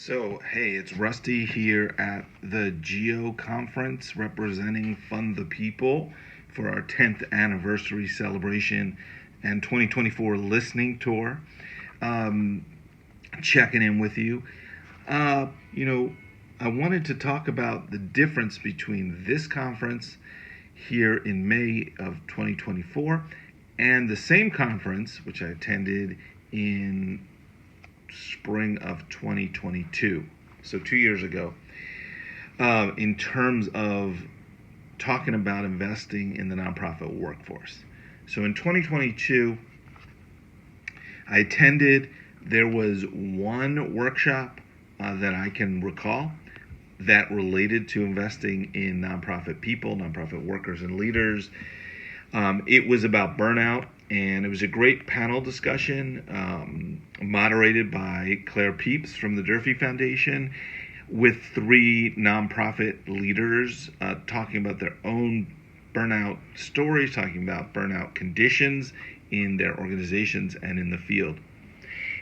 So, hey, it's Rusty here at the GEO conference representing Fund the People for our 10th anniversary celebration and 2024 listening tour. Um, Checking in with you. Uh, you know, I wanted to talk about the difference between this conference here in May of 2024 and the same conference, which I attended in spring of 2022, so 2 years ago, in terms of talking about investing in the nonprofit workforce. So in 2022, I attended, there was one workshop that I can recall that related to investing in nonprofit people, nonprofit workers and leaders. It was about burnout, and it was a great panel discussion moderated by Claire Peeps from the Durfee Foundation with three nonprofit leaders talking about their own burnout stories, talking about burnout conditions in their organizations and in the field.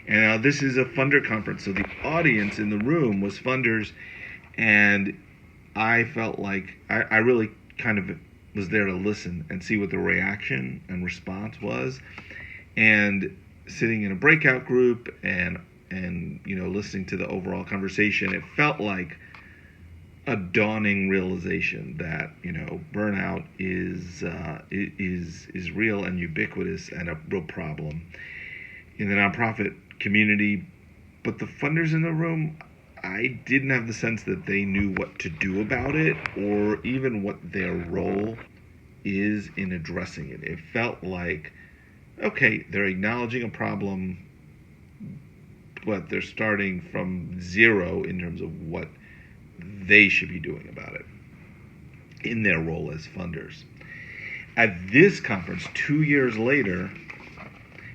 And now this is a funder conference, so the audience in the room was funders, and I felt like I really kind of was there to listen and see what the reaction and response was. And sitting in a breakout group and listening to the overall conversation, it felt like a dawning realization that burnout is real and ubiquitous and a real problem in the nonprofit community. But the funders in the room, I didn't have the sense that they knew what to do about it or even what their role is in addressing it. It felt like, okay, they're acknowledging a problem, but they're starting from zero in terms of what they should be doing about it in their role as funders. At this conference, 2 years later,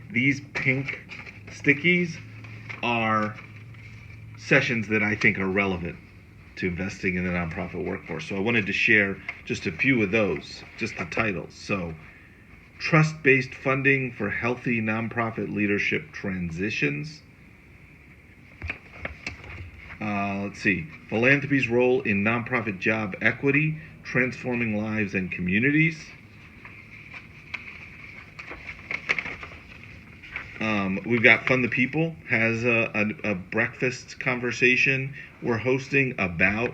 these pink stickies are sessions that I think are relevant to investing in the nonprofit workforce. So I wanted to share just a few of those, just the titles. So, trust-based funding for healthy nonprofit leadership transitions. Let's see, philanthropy's role in nonprofit job equity, transforming lives and communities. We've got Fund the People has a breakfast conversation we're hosting about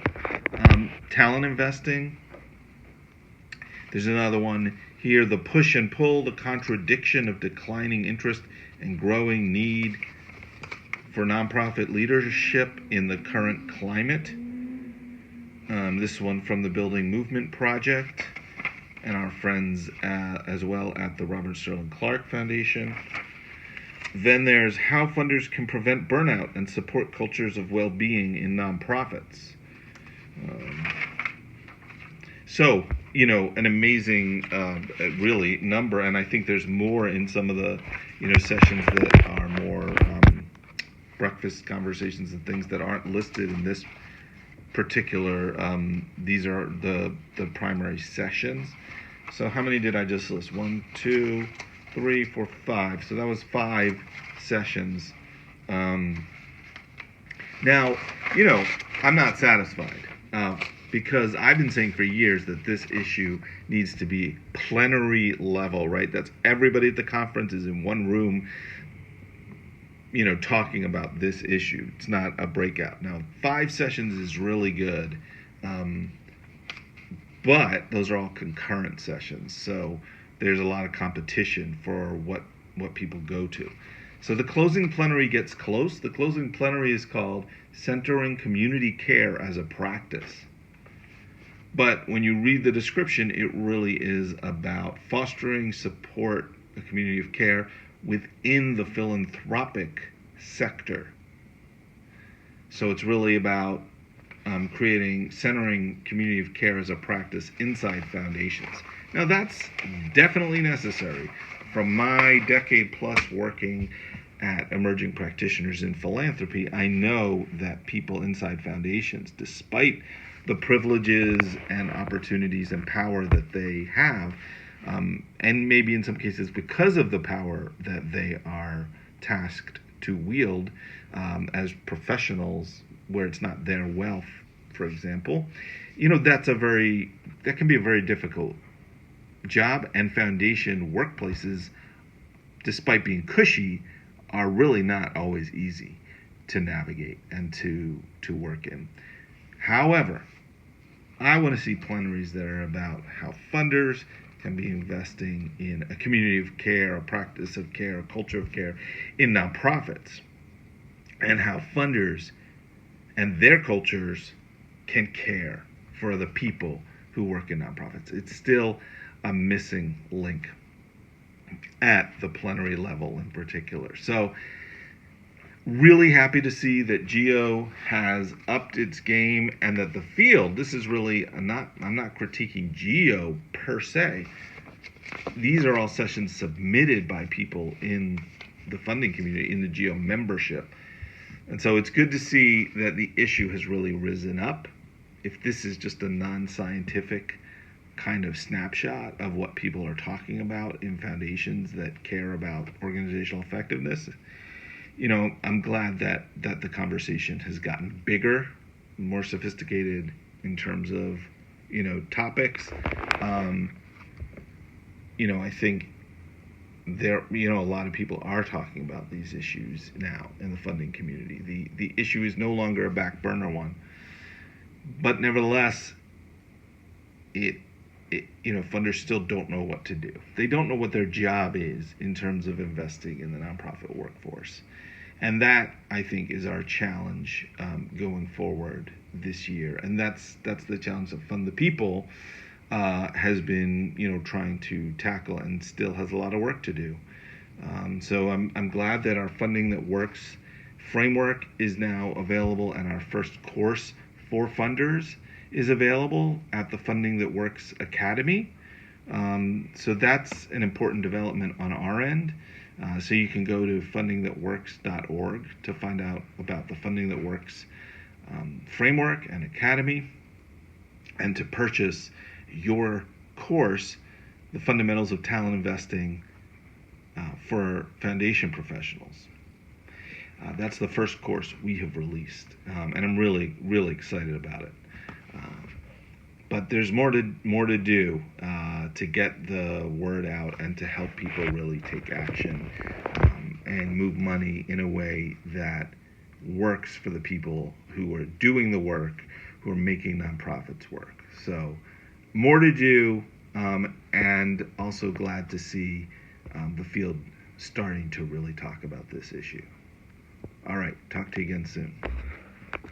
talent investing. There's another one here, the push and pull, the contradiction of declining interest and growing need for nonprofit leadership in the current climate. This one from the Building Movement Project and our friends as well at the Robert Sterling Clark Foundation. Then there's how funders can prevent burnout and support cultures of well-being in nonprofits. So, an amazing, really, number, and I think there's more in some of the, sessions that are more breakfast conversations and things that aren't listed in this particular, these are the primary sessions. So how many did I just list? 1, 2, 3, 4, 5. So that was 5 sessions. Now, I'm not satisfied because I've been saying for years that this issue needs to be plenary level, right? That's everybody at the conference is in one room, talking about this issue. It's not a breakout. Now, 5 sessions is really good, but those are all concurrent sessions. So there's a lot of competition for what people go to. So the closing plenary gets close. The closing plenary is called Centering Community Care as a Practice. But when you read the description, it really is about fostering support, a community of care within the philanthropic sector. So it's really about centering community of care as a practice inside foundations. Now that's definitely necessary. From my decade plus working at emerging practitioners in philanthropy, I know that people inside foundations, despite the privileges and opportunities and power that they have, and maybe in some cases because of the power that they are tasked to wield as professionals where it's not their wealth, for example, that can be a very difficult job. And foundation workplaces, despite being cushy, are really not always easy to navigate and to work in. However, I want to see plenaries that are about how funders can be investing in a community of care, a practice of care, a culture of care in nonprofits, and how funders and their cultures can care for the people who work in nonprofits. It's still a missing link at the plenary level in particular. So really happy to see that GEO has upped its game, and that the field, this is really, I'm not critiquing GEO per se. These are all sessions submitted by people in the funding community, in the GEO membership. And so it's good to see that the issue has really risen up. If this is just a non-scientific kind of snapshot of what people are talking about in foundations that care about organizational effectiveness, I'm glad that the conversation has gotten bigger, more sophisticated in terms of, topics. I think there, a lot of people are talking about these issues now in the funding community. The issue is no longer a back burner one, but nevertheless, funders still don't know what to do. They don't know what their job is in terms of investing in the nonprofit workforce. And that, I think, is our challenge going forward this year. And that's the challenge that Fund the People has been, trying to tackle, and still has a lot of work to do. So I'm glad that our Funding That Works framework is now available, and our first course for funders is available at the Funding That Works Academy. So that's an important development on our end. So you can go to fundingthatworks.org to find out about the Funding That Works framework and academy, and to purchase your course, The Fundamentals of Talent Investing for Foundation Professionals. That's the first course we have released, and I'm really, really excited about it. But there's more to do to get the word out and to help people really take action and move money in a way that works for the people who are doing the work, who are making nonprofits work. So more to do, and also glad to see the field starting to really talk about this issue. All right, talk to you again soon.